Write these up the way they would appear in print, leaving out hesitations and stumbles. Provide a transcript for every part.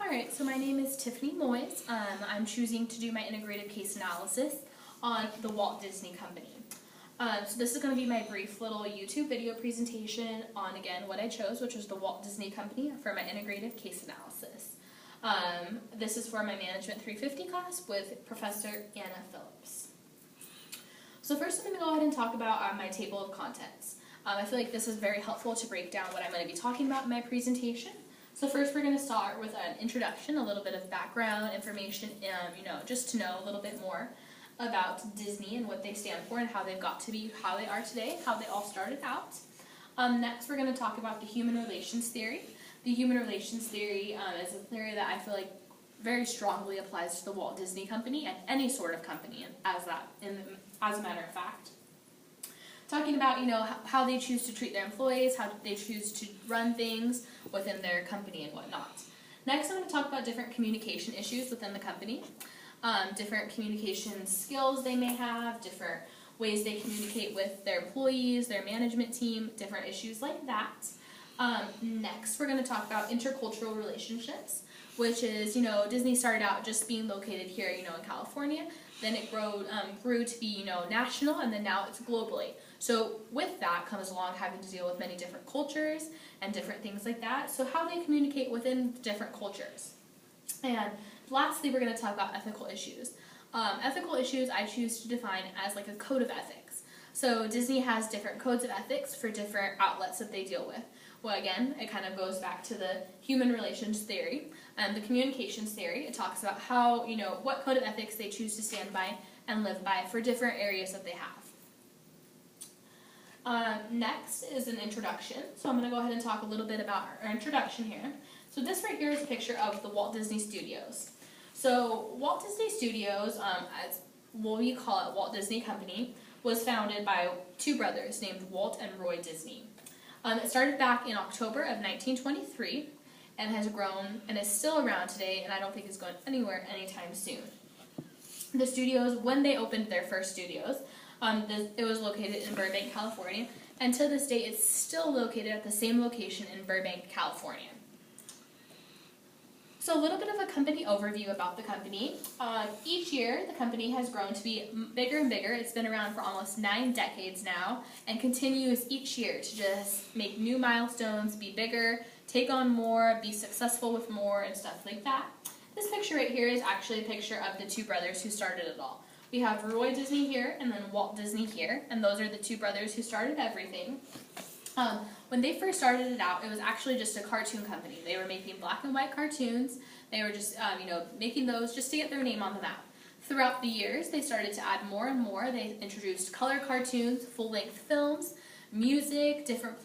Alright, so my name is Tiffany Moyes. I'm choosing to do my integrated case analysis on the Walt Disney Company. So this is going to be my brief little YouTube video presentation on, again, what I chose, which was the Walt Disney Company for my integrated case analysis. This is for my Management 350 class with Professor Anna Phillips. So first I'm going to go ahead and talk about my table of contents. I feel like this is very helpful to break down what I'm going to be talking about in my presentation. So first we're going to start with an introduction, a little bit of background information, just to know a little bit more about Disney and what they stand for and how they've got to be how they are today, how they all started out. Next we're going to talk about the human relations theory. The human relations theory is a theory that I feel like very strongly applies to the Walt Disney Company and any sort of company as a matter of fact. Talking about, how they choose to treat their employees, how they choose to run things within their company and whatnot. Next, I'm going to talk about different communication issues within the company, different communication skills they may have, different ways they communicate with their employees, their management team, different issues like that. Next, we're going to talk about intercultural relationships, which is, Disney started out just being located here, in California. Then it grew to be, national, and then now it's globally. So with that comes along having to deal with many different cultures and different things like that. So how they communicate within different cultures. And lastly, we're going to talk about ethical issues. Ethical issues I choose to define as like a code of ethics. So Disney has different codes of ethics for different outlets that they deal with. Well, again, it kind of goes back to the human relations theory and the communications theory. It talks about how, what code of ethics they choose to stand by and live by for different areas that they have. Next is an introduction. So I'm going to go ahead and talk a little bit about our introduction here. So this right here is a picture of the Walt Disney Studios. So Walt Disney Studios, as what we call it, Walt Disney Company, was founded by two brothers named Walt and Roy Disney. It started back in October of 1923 and has grown and is still around today, and I don't think it's going anywhere anytime soon. The studios, when they opened their first studios, it was located in Burbank, California, and to this day it's still located at the same location in Burbank, California. So a little bit of a company overview about the company. Each year the company has grown to be bigger and bigger. It's been around for almost 9 decades now and continues each year to just make new milestones, be bigger, take on more, be successful with more, and stuff like that. This picture right here is actually a picture of the two brothers who started it all. We have Roy Disney here and then Walt Disney here, and those are the two brothers who started everything. When they first started it out, it was actually just a cartoon company. They were making black and white cartoons. They were just, making those just to get their name on the map. Throughout the years, they started to add more and more. They introduced color cartoons, full-length films, music, different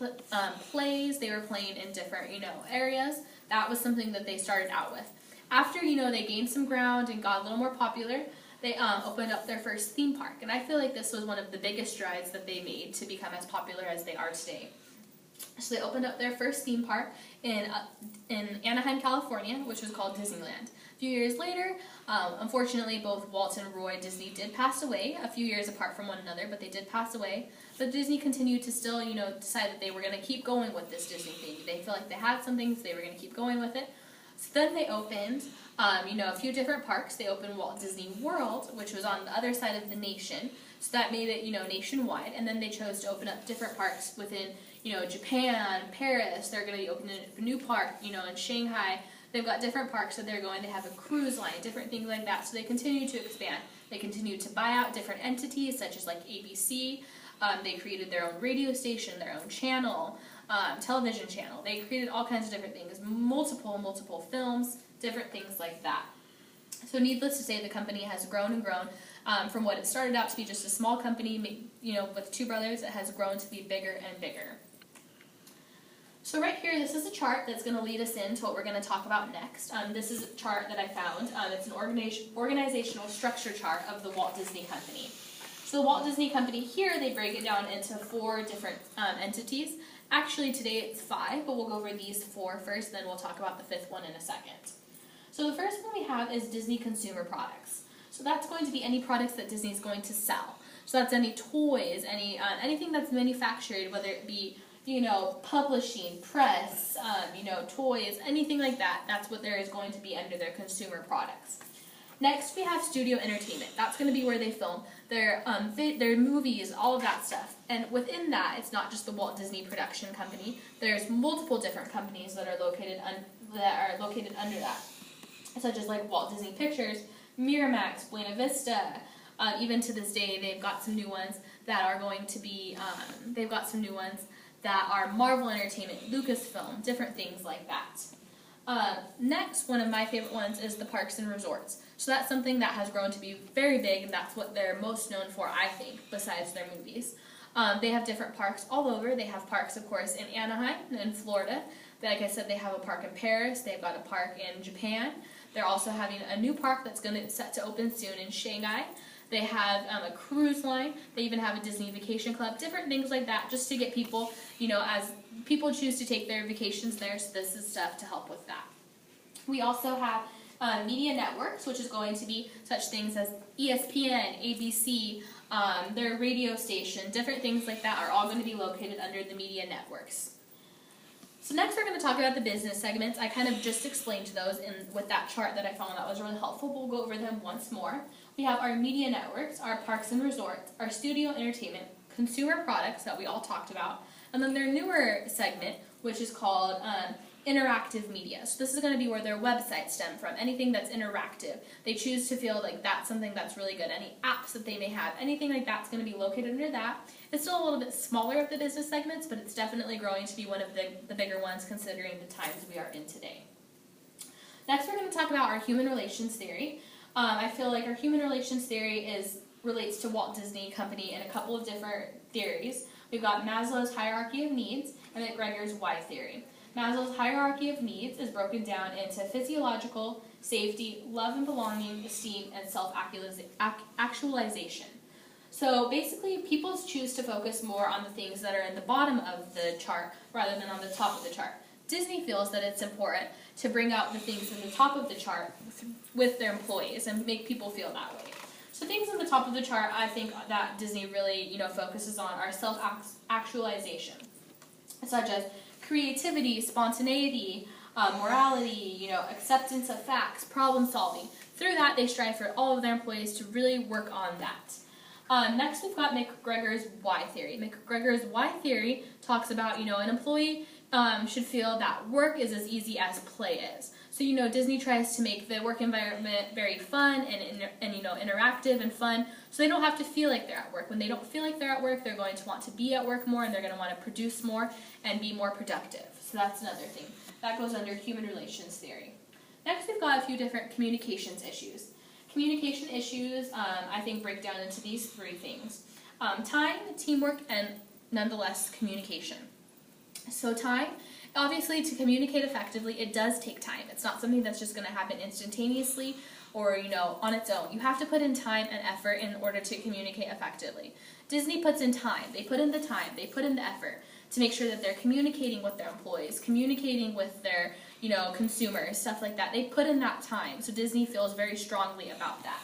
plays. They were playing in different, areas. That was something that they started out with. After, they gained some ground and got a little more popular, they opened up their first theme park. And I feel like this was one of the biggest strides that they made to become as popular as they are today. So they opened up their first theme park in Anaheim, California, which was called Disneyland. A few years later, unfortunately, both Walt and Roy Disney did pass away, a few years apart from one another, but they did pass away. But Disney continued to still, decide that they were going to keep going with this Disney thing. They felt like they had something, so they were going to keep going with it. So then they opened, a few different parks. They opened Walt Disney World, which was on the other side of the nation. So that made it, nationwide. And then they chose to open up different parks within, Japan, Paris. They're going to be opening a new park, in Shanghai. They've got different parks that they're going to have a cruise line, different things like that. So they continue to expand. They continue to buy out different entities, such as like ABC. They created their own radio station, their own channel, television channel. They created all kinds of different things, multiple films, different things like that. So needless to say, the company has grown and grown. From what it started out to be just a small company, with two brothers, it has grown to be bigger and bigger. So right here, this is a chart that's going to lead us into what we're going to talk about next. This is a chart that I found. It's an organizational structure chart of the Walt Disney Company. So the Walt Disney Company here, they break it down into 4 different entities. Actually, today it's 5, but we'll go over these 4 first, then we'll talk about the 5th one in a second. So the first one we have is Disney Consumer Products. So that's going to be any products that Disney's going to sell. So that's any toys, anything that's manufactured, whether it be publishing, press, toys, anything like that. That's what there is going to be under their consumer products. Next, we have studio entertainment. That's going to be where they film their movies, all of that stuff. And within that, it's not just the Walt Disney Production Company. There's multiple different companies that are located under that, such as like Walt Disney Pictures, Miramax, Buena Vista. Even to this day, they've got some new ones that are going to be. They've got some new ones that are Marvel Entertainment, Lucasfilm, different things like that. Next, one of my favorite ones is the parks and resorts. So that's something that has grown to be very big, and that's what they're most known for, I think, besides their movies. They have different parks all over. They have parks, of course, in Anaheim and Florida. Like I said, they have a park in Paris. They've got a park in Japan. They're also having a new park that's set to open soon in Shanghai. They have a cruise line. They even have a Disney Vacation Club, different things like that, just to get people, as people choose to take their vacations there, so this is stuff to help with that. We also have media networks, which is going to be such things as ESPN, ABC, their radio station, different things like that are all going to be located under the media networks. So next we're going to talk about the business segments. I kind of just explained those with that chart that I found that was really helpful. We'll go over them once more. We have our media networks, our parks and resorts, our studio entertainment, consumer products that we all talked about, and then their newer segment, which is called interactive media. So this is going to be where their websites stem from, anything that's interactive. They choose to feel like that's something that's really good. Any apps that they may have, anything like that's going to be located under that. It's still a little bit smaller of the business segments, but it's definitely growing to be one of the bigger ones considering the times we are in today. Next, we're going to talk about our human relations theory. I feel like our human relations theory relates to Walt Disney Company in a couple of different theories. We've got Maslow's hierarchy of needs and McGregor's why theory. Maslow's hierarchy of needs is broken down into physiological, safety, love and belonging, esteem, and self-actualization. So basically, people choose to focus more on the things that are in the bottom of the chart rather than on the top of the chart. Disney feels that it's important to bring out the things in the top of the chart with their employees and make people feel that way. So things on the top of the chart, I think that Disney really, focuses on are self-actualization, such as creativity, spontaneity, morality, acceptance of facts, problem solving. Through that, they strive for all of their employees to really work on that. Next, we've got McGregor's why theory. McGregor's why theory talks about, an employee should feel that work is as easy as play is. So, Disney tries to make the work environment very fun and interactive and fun, so they don't have to feel like they're at work. When they don't feel like they're at work, they're going to want to be at work more, and they're going to want to produce more and be more productive. So that's another thing. That goes under human relations theory. Next, we've got a few different communications issues. Communication issues, I think, break down into these three things. Time, teamwork, and nonetheless, communication. So time, obviously, to communicate effectively, it does take time. It's not something that's just going to happen instantaneously or, on its own. You have to put in time and effort in order to communicate effectively. Disney puts in time. They put in the time. They put in the effort to make sure that they're communicating with their employees, communicating with their, consumers, stuff like that. They put in that time, so Disney feels very strongly about that.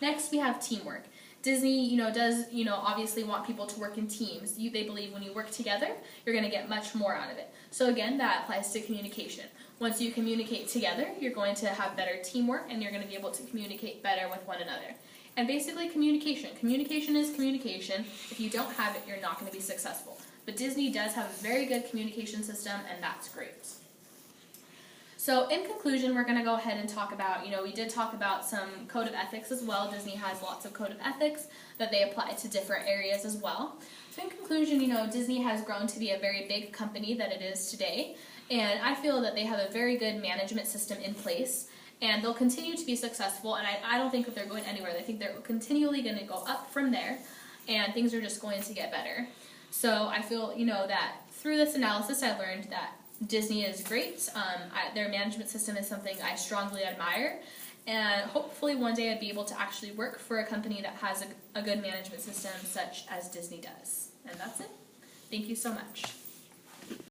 Next, we have teamwork. Disney, does, obviously want people to work in teams. They believe when you work together, you're going to get much more out of it. So again, that applies to communication. Once you communicate together, you're going to have better teamwork, and you're going to be able to communicate better with one another. And basically, communication. Communication is communication. If you don't have it, you're not going to be successful. But Disney does have a very good communication system, and that's great. So in conclusion, we're going to go ahead and talk about, we did talk about some code of ethics as well. Disney has lots of code of ethics that they apply to different areas as well. So in conclusion, Disney has grown to be a very big company that it is today, and I feel that they have a very good management system in place, and they'll continue to be successful, and I don't think that they're going anywhere. I think they're continually going to go up from there, and things are just going to get better. So I feel, that through this analysis, I learned that Disney is great. Their management system is something I strongly admire, and hopefully one day I'd be able to actually work for a company that has a good management system such as Disney does. And that's it. Thank you so much.